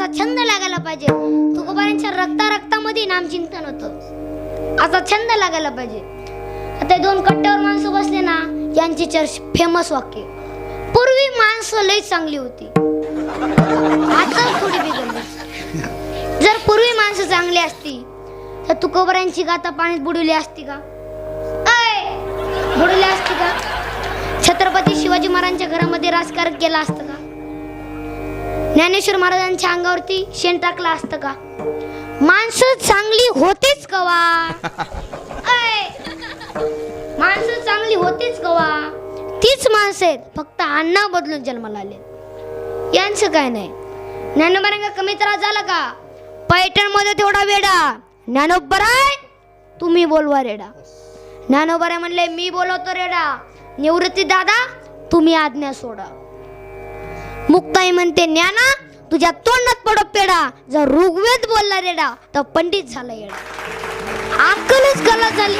छंद लागायला पाहिजे. तुकोबारांच्या रक्तामध्ये नामचिंतन होतं, असा छंद लागायला पाहिजे. आता दोन कट्ट्यावर माणसं बसले ना, यांची फेमस वाक्य, पूर्वी माणसं लई चांगली होती, आता थोडी बिघडली. जर पूर्वी माणसं चांगली असती तर तुकोबारांची गाथा पाण्यात बुडवली असती का? बुडवली असती का? छत्रपती शिवाजी महाराजांच्या घरामध्ये राजकारण केलं असतं का? ज्ञानेश्वर महाराजांच्या अंगावरती शेण टाकलं असतं का? माणसं चांगली होतीच कवा? माणसं चांगली होतीच कवा? तीच माणसं आहेत, फक्त अण्णा बदलून जन्माला आले. यांचं काय नाही. ज्ञानोबारांना कमी त्रास झाला का? पैठण मध्ये तेवढा वेडा ज्ञानोबराय, तुम्ही बोलवा रेडा. ज्ञानोबराय म्हणले, मी बोलवतो रेडा. निवृत्ती दादा, तुम्ही आज्ञा सोडा. मुक्ताई म्हणते, ज्ञाना तुझ्या तोंडात पडो पेडा. जर ऋग्वेद बोलला रेडा तर पंडित झाला येडा. अक्कलच गलत झाली.